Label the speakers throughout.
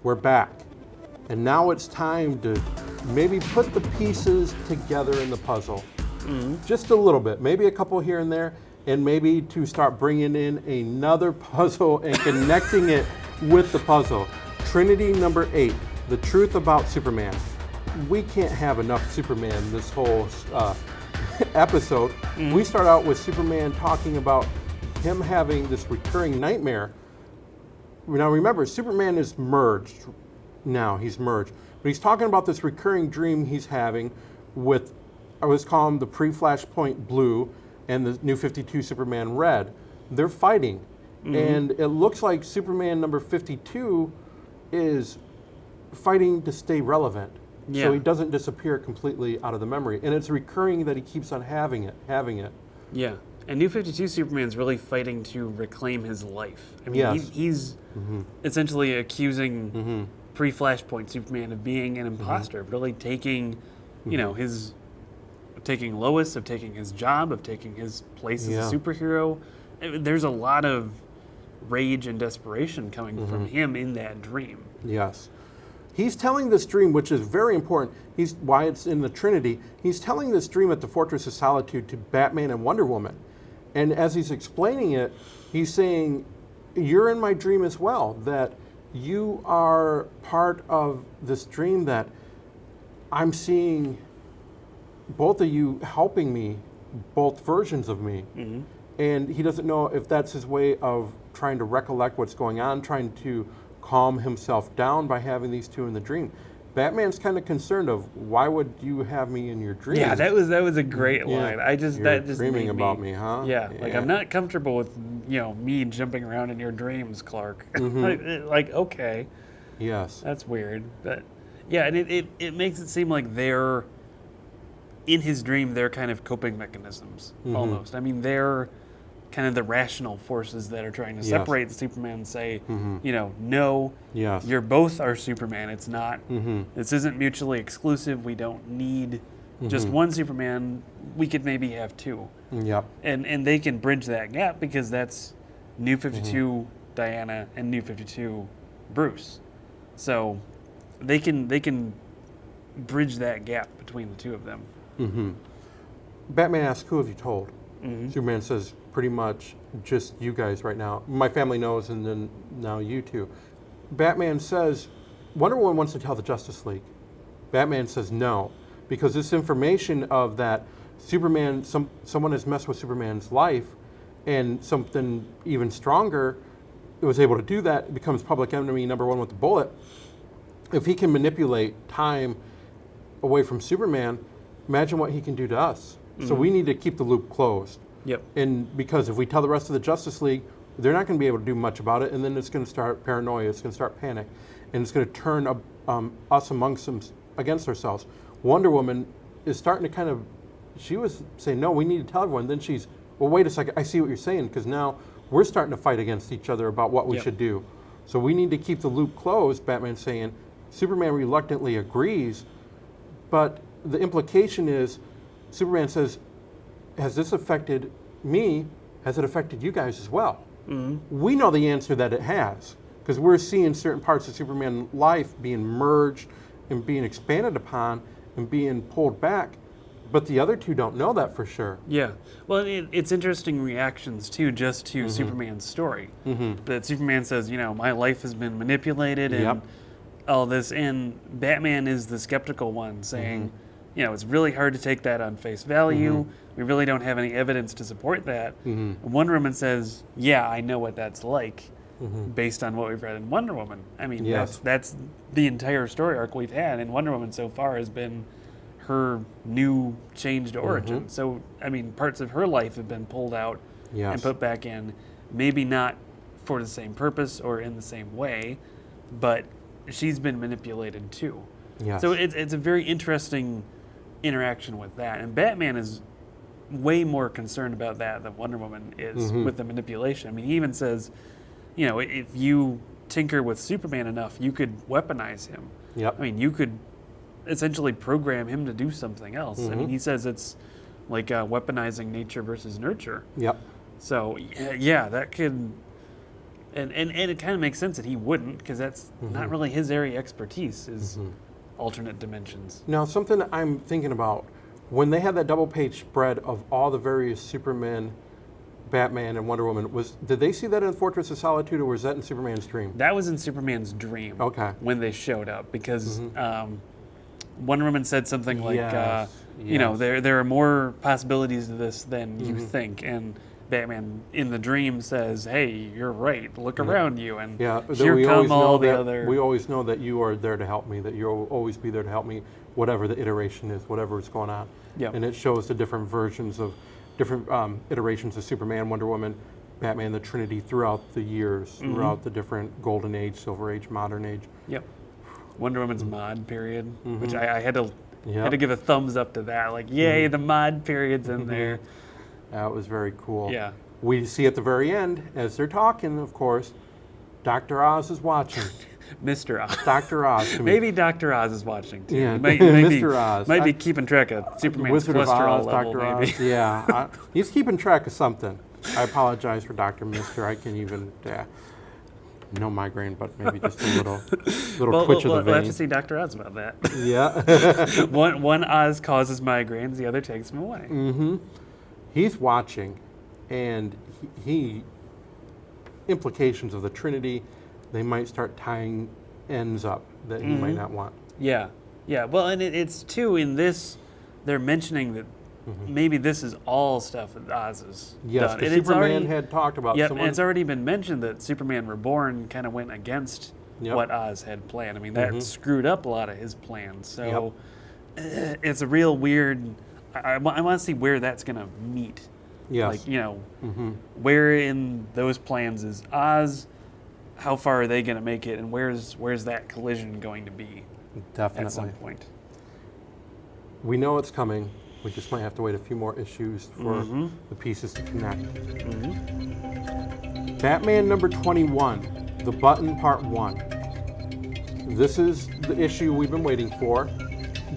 Speaker 1: we're back. And now it's time to maybe put the pieces together in the puzzle. Just a little bit, maybe a couple here and there, and maybe to start bringing in another puzzle and connecting it with the puzzle. Trinity number 8, the truth about Superman. We can't have enough Superman this whole episode. We start out with Superman talking about him having this recurring nightmare. Now remember, Superman is merged now, he's merged. But he's talking about this recurring dream he's having with, I was calling the pre-Flashpoint Blue and the New 52 Superman Red. They're fighting. And it looks like Superman number 52 is fighting to stay relevant.
Speaker 2: Yeah.
Speaker 1: So he doesn't disappear completely out of the memory. And it's recurring that he keeps on having it.
Speaker 2: Yeah. And New 52 Superman's really fighting to reclaim his life. I mean,
Speaker 1: Yes.
Speaker 2: he's essentially accusing pre-Flashpoint Superman of being an imposter, of really taking, taking Lois, of taking his job, of taking his place as a superhero. There's a lot of rage and desperation coming from him in that dream.
Speaker 1: Yes. He's telling this dream, which is very important. He's why it's in the Trinity. He's telling this dream at the Fortress of Solitude to Batman and Wonder Woman. And as he's explaining it, he's saying, you're in my dream as well, that you are part of this dream, that I'm seeing both of you helping me, both versions of me. And he doesn't know if that's his way of trying to recollect what's going on, trying to calm himself down by having these two in the dream. Batman's kind of concerned of, why would you have me in your dream?
Speaker 2: Yeah, that was a great line.
Speaker 1: You're dreaming about me, huh?
Speaker 2: Yeah, like I'm not comfortable with me jumping around in your dreams, Clark. like okay,
Speaker 1: yes,
Speaker 2: that's weird. But yeah, and it makes it seem like they're in his dream. They're kind of coping mechanisms almost. I mean, they're kind of the rational forces that are trying to separate the Superman and say, no, you're both our Superman. It's not, this isn't mutually exclusive. We don't need just one Superman. We could maybe have two.
Speaker 1: Yep.
Speaker 2: And they can bridge that gap because that's New 52 Diana and New 52 Bruce. So they can bridge that gap between the two of them.
Speaker 1: Batman asks, who have you told? Superman says, pretty much just you guys right now. My family knows, and then now you two. Batman says, Wonder Woman wants to tell the Justice League. Batman says no, because this information of that Superman, someone has messed with Superman's life, and something even stronger was able to do that. It becomes public enemy number one with the bullet. If he can manipulate time away from Superman, imagine what he can do to us. So we need to keep the loop closed.
Speaker 2: Yep.
Speaker 1: And because if we tell the rest of the Justice League, they're not going to be able to do much about it, and then it's going to start paranoia, it's going to start panic, and it's going to turn us against ourselves. Wonder Woman is starting to she was saying, no, we need to tell everyone. Then she's, well, wait a second, I see what you're saying, because now we're starting to fight against each other about what we should do. So we need to keep the loop closed, Batman's saying. Superman reluctantly agrees, but the implication is, Superman says, has this affected me? Has it affected you guys as well? We know the answer that it has, because we're seeing certain parts of Superman life being merged and being expanded upon and being pulled back, but the other two don't know that for sure.
Speaker 2: Yeah. Well, it's interesting reactions, too, just to Superman's story. That Superman says, my life has been manipulated and all this, and Batman is the skeptical one saying, it's really hard to take that on face value. We really don't have any evidence to support that. Wonder Woman says, yeah, I know what that's like, based on what we've read in Wonder Woman. I mean, that's the entire story arc we've had in Wonder Woman so far has been her new changed origin. So, I mean, parts of her life have been pulled out and put back in, maybe not for the same purpose or in the same way, but she's been manipulated too. So it's a very interesting interaction with that. And Batman is way more concerned about that than Wonder Woman is with the manipulation. I mean, he even says, if you tinker with Superman enough, you could weaponize him. I mean, you could essentially program him to do something else. I mean, he says it's like weaponizing nature versus nurture. So, yeah, that could And it kind of makes sense that he wouldn't, because that's not really his area of expertise, is alternate dimensions.
Speaker 1: Now, something that I'm thinking about, when they had that double-page spread of all the various Superman, Batman, and Wonder Woman, did they see that in Fortress of Solitude, or was that in Superman's dream?
Speaker 2: That was in Superman's dream.
Speaker 1: Okay.
Speaker 2: When they showed up, because Wonder Woman said something like, you know, there are more possibilities to this than you think, and Batman in the dream says, "Hey, you're right. Look around you, and here come all the other."
Speaker 1: We always know that you are there to help me. That you'll always be there to help me, whatever the iteration is, whatever is going on.
Speaker 2: Yep.
Speaker 1: And it shows the different versions of different iterations of Superman, Wonder Woman, Batman, the Trinity throughout the years, throughout the different Golden Age, Silver Age, Modern Age.
Speaker 2: Yep. Wonder Woman's mod period, which I had to give a thumbs up to that. Like, yay, the mod period's in there.
Speaker 1: That was very cool.
Speaker 2: Yeah.
Speaker 1: We see at the very end, as they're talking, of course, Dr. Oz is watching.
Speaker 2: Mr. Oz.
Speaker 1: Dr. Oz.
Speaker 2: Maybe Dr. Oz is watching too.
Speaker 1: Yeah,
Speaker 2: Mr.
Speaker 1: Oz.
Speaker 2: Might be keeping track of Superman's
Speaker 1: Wizard of
Speaker 2: cholesterol
Speaker 1: Oz,
Speaker 2: level,
Speaker 1: Dr.
Speaker 2: maybe.
Speaker 1: Oz. Yeah, he's keeping track of something. I apologize for Dr. Mister. I can even, no migraine, but maybe just a little twitch of the vein.
Speaker 2: We'll have to see Dr. Oz about that.
Speaker 1: Yeah.
Speaker 2: one Oz causes migraines, the other takes them away.
Speaker 1: He's watching, and he implications of the Trinity, they might start tying ends up that he might not want.
Speaker 2: Yeah. Well, and it's too, in this, they're mentioning that maybe this is all stuff that Oz has done.
Speaker 1: Because Superman had talked about
Speaker 2: and it's already been mentioned that Superman Reborn kind of went against what Oz had planned. I mean, that screwed up a lot of his plans. So it's a real weird, I want to see where that's going to meet.
Speaker 1: Yes.
Speaker 2: Like, you know, where in those plans is Oz? How far are they going to make it? And where's that collision going to be?
Speaker 1: Definitely.
Speaker 2: At some point.
Speaker 1: We know it's coming. We just might have to wait a few more issues for the pieces to connect. Batman number 21, The Button Part 1. This is the issue we've been waiting for,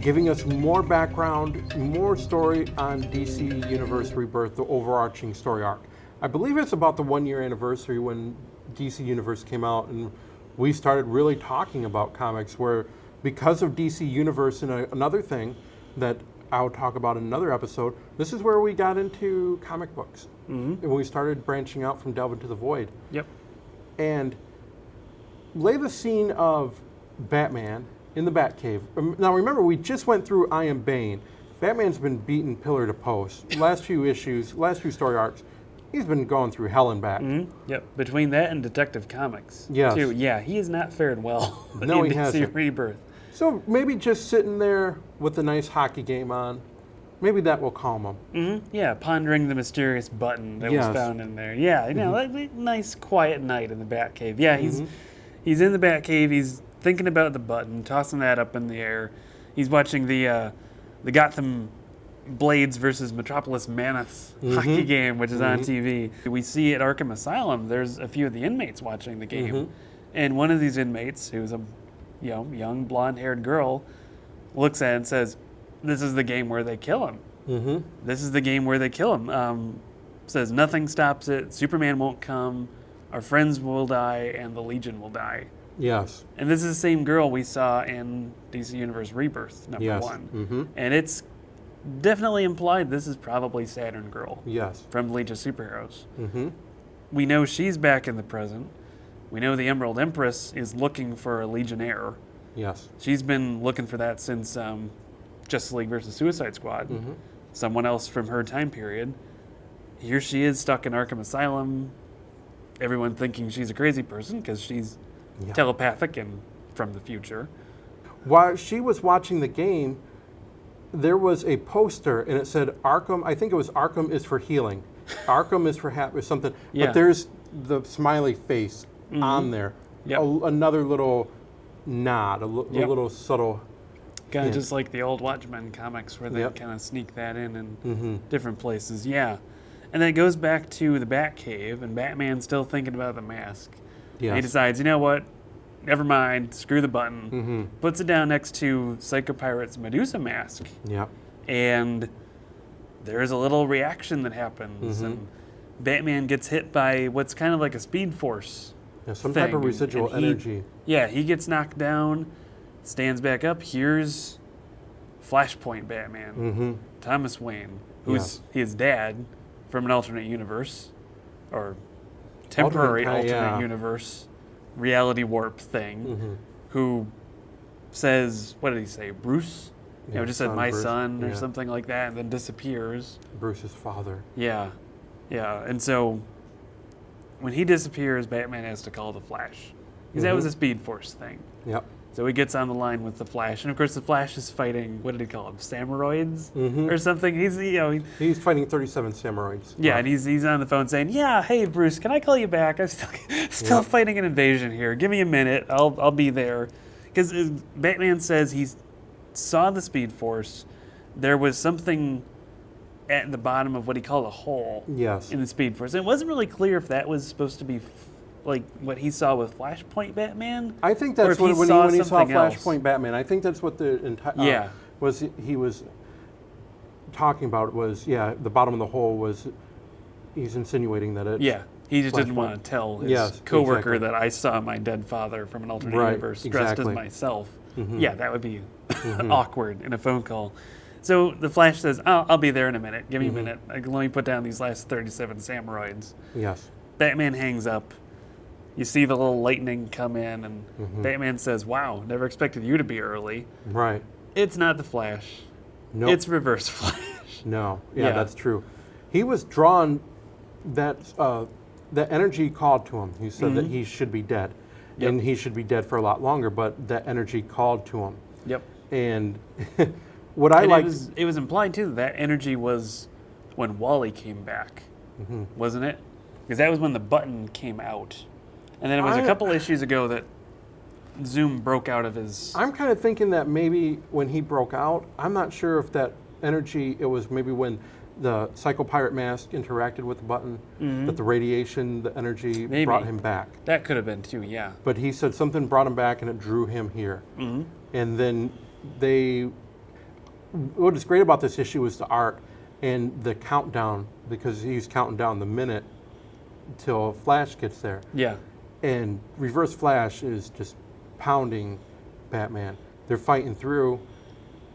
Speaker 1: giving us more background, more story on DC Universe Rebirth, the overarching story arc. I believe it's about the 1 year anniversary when DC Universe came out and we started really talking about comics, where because of DC Universe and another thing that I'll talk about in another episode, this is where we got into comic books. And we started branching out from Delve into the Void.
Speaker 2: Yep.
Speaker 1: And lay the scene of Batman in the Batcave. Now remember, we just went through I Am Bane. Batman's been beaten pillar to post. Last few issues, last few story arcs, he's been going through hell and back.
Speaker 2: Yep. Between that and Detective Comics, too. Yeah, he has not fared well
Speaker 1: No,
Speaker 2: in
Speaker 1: he
Speaker 2: DC
Speaker 1: hasn't.
Speaker 2: Rebirth.
Speaker 1: So maybe just sitting there with a nice hockey game on, maybe that will calm him.
Speaker 2: Yeah, pondering the mysterious button that was found in there. Yeah, you know, like a nice quiet night in the Batcave. Yeah, he's in the Batcave. He's thinking about the button, tossing that up in the air. He's watching the Gotham Blades versus Metropolis Mammoth hockey game, which is on TV. We see at Arkham Asylum, there's a few of the inmates watching the game, and one of these inmates, who's a young blonde-haired girl, looks at it and says, "This is the game where they kill him. This is the game where they kill him." Says nothing stops it. Superman won't come. Our friends will die, and the Legion will die.
Speaker 1: Yes.
Speaker 2: And this is the same girl we saw in DC Universe Rebirth number 1. And it's definitely implied this is probably Saturn Girl.
Speaker 1: Yes.
Speaker 2: From Legion of Superheroes. We know she's back in the present. We know the Emerald Empress is looking for a Legionnaire.
Speaker 1: Yes.
Speaker 2: She's been looking for that since Justice League versus Suicide Squad. Someone else from her time period. Here she is stuck in Arkham Asylum. Everyone thinking she's a crazy person because she's telepathic and from the future.
Speaker 1: While she was watching the game, there was a poster and it said Arkham, I think it was Arkham is for healing. Arkham is for happy or something.
Speaker 2: Yeah.
Speaker 1: But there's the smiley face on there. Another little nod, a little subtle
Speaker 2: Kind of just like the old Watchmen comics where they kind of sneak that in different places. Yeah. And then it goes back to the Batcave, and Batman's still thinking about the mask. Yes. He decides, you know what? Never mind. Screw the button. Puts it down next to Psycho Pirate's Medusa mask.
Speaker 1: Yeah.
Speaker 2: And there's a little reaction that happens. And Batman gets hit by what's kind of like a Speed Force
Speaker 1: Yeah, some type of residual energy.
Speaker 2: Yeah, he gets knocked down, stands back up. Here's Flashpoint Batman, Thomas Wayne, who's his dad from an alternate universe, or temporary alternate universe, reality warp thing, who says, what did he say, Bruce? Just said my
Speaker 1: Bruce,
Speaker 2: son or something like that, and then disappears.
Speaker 1: Bruce's father.
Speaker 2: Yeah, and so when he disappears, Batman has to call the Flash, because that was a Speed Force thing.
Speaker 1: Yep.
Speaker 2: So he gets on the line with the Flash, and of course the Flash is fighting, what did he call them, Samuroids or something?
Speaker 1: He's fighting 37 Samuroids.
Speaker 2: Yeah, and he's on the phone saying, "Yeah, hey Bruce, can I call you back? I'm still fighting an invasion here. Give me a minute, I'll be there." Because Batman says he saw the Speed Force. There was something at the bottom of what he called a hole.
Speaker 1: Yes.
Speaker 2: In the Speed Force. It wasn't really clear if that was supposed to be like what he saw with Flashpoint Batman.
Speaker 1: I think that's when he saw Flashpoint Batman. I think that's what the entire he was talking about. Was the bottom of the hole was. He's insinuating that it's
Speaker 2: he just didn't want to tell his coworker that I saw my dead father from an alternate universe dressed as myself. Yeah, that would be awkward in a phone call. So the Flash says, I'll be there in a minute. Give me a minute. Let me put down these last 37 Samuroids.
Speaker 1: Yes.
Speaker 2: Batman hangs up. You see the little lightning come in, and Batman says, "Wow, never expected you to be early."
Speaker 1: Right.
Speaker 2: It's not the Flash.
Speaker 1: No.
Speaker 2: It's Reverse Flash.
Speaker 1: No. Yeah, that's true. He was drawn, that energy called to him. He said that he should be dead. Yep. And he should be dead for a lot longer, but that energy called to him.
Speaker 2: Yep.
Speaker 1: And what I like...
Speaker 2: It was implied, too, that energy was when Wally came back, wasn't it? Because that was when the button came out. And then it was a couple issues ago that Zoom broke out of his...
Speaker 1: I'm kind of thinking that maybe when he broke out, I'm not sure if that energy, it was maybe when the Psycho Pirate mask interacted with the button, that the radiation, the energy brought him back.
Speaker 2: That could have been too, yeah.
Speaker 1: But he said something brought him back and it drew him here. And then what is great about this issue is the art and the countdown, because he's counting down the minute till Flash gets there.
Speaker 2: Yeah.
Speaker 1: And Reverse Flash is just pounding Batman. They're fighting through,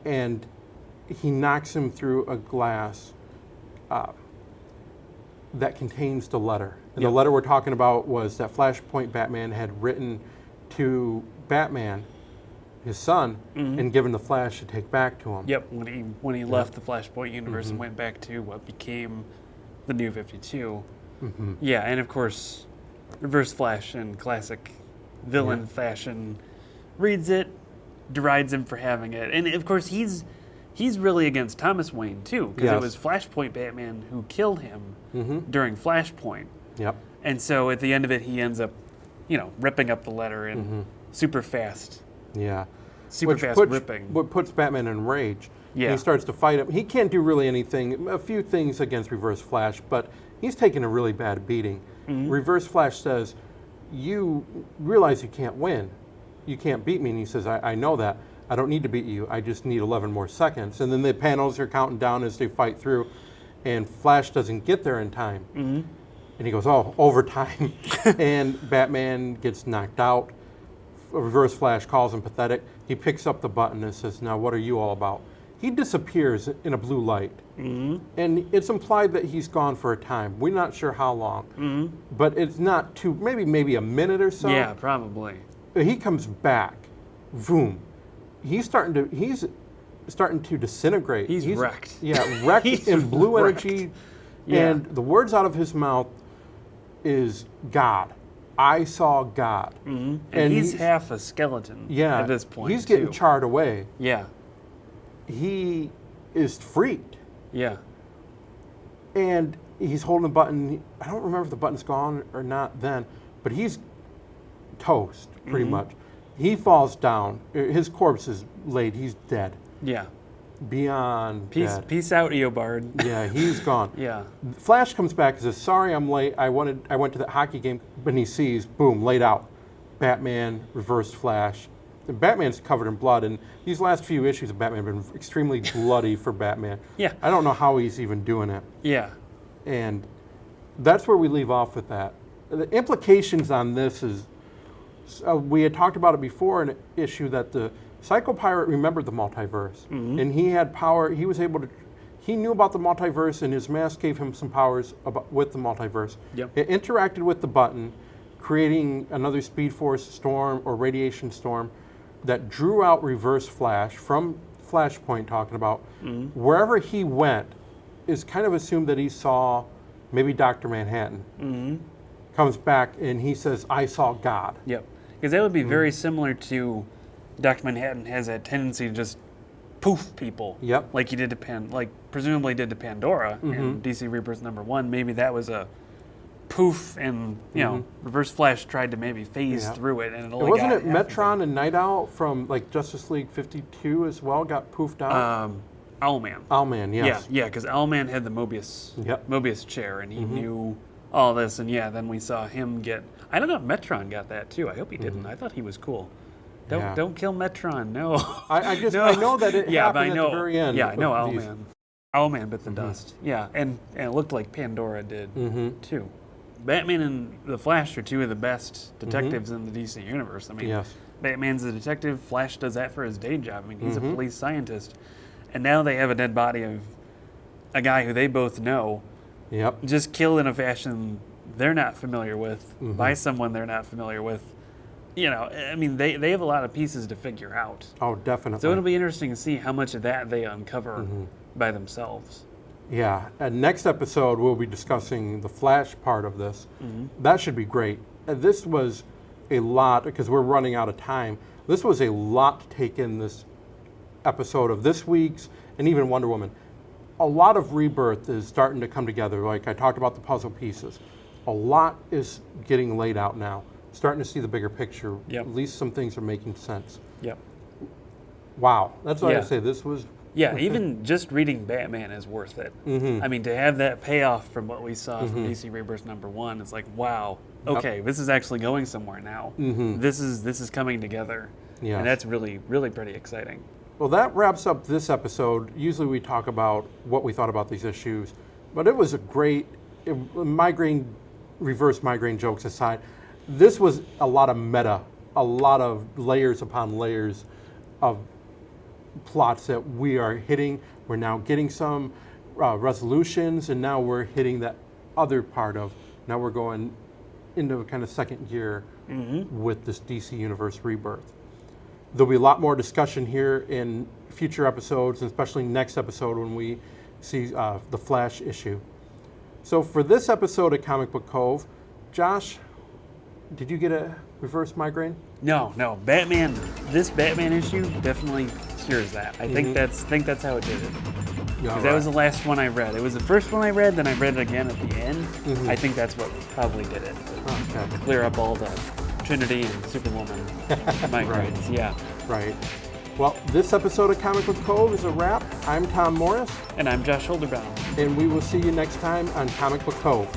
Speaker 1: and he knocks him through a glass that contains the letter. And the letter we're talking about was that Flashpoint Batman had written to Batman, his son, and given the Flash to take back to him.
Speaker 2: Yep, when he left the Flashpoint universe and went back to what became the New 52. Yeah, and of course, Reverse Flash in classic villain fashion reads it, derides him for having it, and of course he's really against Thomas Wayne too, because it was Flashpoint Batman who killed him during Flashpoint.
Speaker 1: Yep.
Speaker 2: And so at the end of it, he ends up, ripping up the letter in super fast.
Speaker 1: Yeah.
Speaker 2: Ripping.
Speaker 1: What puts Batman in rage.
Speaker 2: Yeah.
Speaker 1: He starts to fight him. He can't do really anything, a few things against Reverse Flash, but he's taking a really bad beating. Reverse Flash says, "You realize you can't win. You can't beat me." And he says, I know that. I don't need to beat you. I just need 11 more seconds. And then the panels are counting down as they fight through, and Flash doesn't get there in time. And he goes, overtime. And Batman gets knocked out. Reverse Flash calls him pathetic. He picks up the button and says, "Now what are you all about?" He disappears in a blue light. And it's implied that he's gone for a time. We're not sure how long. But it's not too, maybe a minute or so.
Speaker 2: Yeah, probably.
Speaker 1: He comes back. Boom. He's starting to disintegrate.
Speaker 2: He's wrecked.
Speaker 1: Yeah, wrecked in blue energy. Yeah. And the words out of his mouth is God. I saw God.
Speaker 2: And he's half a skeleton at this point.
Speaker 1: He's getting charred away.
Speaker 2: Yeah.
Speaker 1: He is freaked.
Speaker 2: Yeah.
Speaker 1: And he's holding the button. I don't remember if the button's gone or not then, but he's toast, pretty much. He falls down. His corpse is laid. He's dead.
Speaker 2: Yeah.
Speaker 1: Beyond dead.
Speaker 2: Peace out, Eobard.
Speaker 1: Yeah, he's gone.
Speaker 2: Yeah.
Speaker 1: Flash comes back and says, "Sorry, I'm late. I went to that hockey game." But he sees, boom, laid out. Batman, Reverse Flash. And Batman's covered in blood, and these last few issues of Batman have been extremely bloody for Batman.
Speaker 2: Yeah.
Speaker 1: I don't know how he's even doing it.
Speaker 2: Yeah.
Speaker 1: And that's where we leave off with that. the implications on this is, we had talked about it before in an issue that the Psycho Pirate remembered the multiverse, and he had power. He was able to. He knew about the multiverse, and his mask gave him some powers with the multiverse.
Speaker 2: Yep.
Speaker 1: It interacted with the button, creating another Speed Force storm or radiation storm that drew out Reverse Flash from Flashpoint. Talking about wherever he went, is kind of assumed that he saw maybe Dr. Manhattan. Comes back and he says, "I saw God."
Speaker 2: Yep. Because that would be very similar to Dr. Manhattan has that tendency to just poof people.
Speaker 1: Yep.
Speaker 2: Like he did to presumably did to Pandora in DC Rebirth #1. Maybe that was a poof, and you know, Reverse Flash tried to maybe phase through it, and it only
Speaker 1: wasn't
Speaker 2: got
Speaker 1: it Metron and Night Owl from like Justice League 52 as well got poofed out?
Speaker 2: Owlman.
Speaker 1: Owlman, yes.
Speaker 2: Yeah, because Owlman had the Mobius chair, and he knew all this, and then we saw him get. I don't know if Metron got that too. I hope he didn't. I thought he was cool. Don't kill Metron. No.
Speaker 1: I know that it happened at the very end.
Speaker 2: Yeah, I know Owlman. Owlman bit the dust. Yeah, and it looked like Pandora did too. Batman and the Flash are two of the best detectives in the DC universe. I mean, Batman's a detective. Flash does that for his day job. I mean, he's a police scientist, and now they have a dead body of a guy who they both know.
Speaker 1: Yep.
Speaker 2: Just killed in a fashion they're not familiar with by someone they're not familiar with. You know, I mean, they have a lot of pieces to figure out.
Speaker 1: Oh, definitely.
Speaker 2: So it'll be interesting to see how much of that they uncover by themselves.
Speaker 1: Yeah. Next episode, we'll be discussing the Flash part of this. That should be great. This was a lot, because we're running out of time. This was a lot to take in this episode of this week's, and even Wonder Woman. A lot of Rebirth is starting to come together. Like I talked about the puzzle pieces. A lot is getting laid out now. Starting to see the bigger picture.
Speaker 2: Yep.
Speaker 1: At least some things are making sense.
Speaker 2: Yep.
Speaker 1: Wow. That's why I say this was...
Speaker 2: Yeah, even just reading Batman is worth it. I mean, to have that payoff from what we saw from DC Rebirth #1, it's like, wow, okay, this is actually going somewhere now. This is coming together.
Speaker 1: Yes.
Speaker 2: And that's really, really pretty exciting.
Speaker 1: Well, that wraps up this episode. Usually we talk about what we thought about these issues, but it was a great, reverse migraine jokes aside, this was a lot of meta, a lot of layers upon layers of plots that we are hitting. We're now getting some resolutions, and now we're hitting that other part of, now we're going into a kind of second gear with this DC Universe Rebirth. There'll be a lot more discussion here in future episodes, and especially next episode when we see the Flash issue. So for this episode of Comic Book Cove, Josh, did you get a reverse migraine?
Speaker 2: No. This Batman issue definitely cures that. I think that's how it did it. Because that was the last one I read. It was the first one I read, then I read it again at the end. I think that's what probably did it. To clear up all the Trinity and Superwoman migraines. Yeah.
Speaker 1: Right. Well, this episode of Comic Book Cove is a wrap. I'm Tom Morris.
Speaker 2: And I'm Josh Holderbaum.
Speaker 1: And we will see you next time on Comic Book Cove.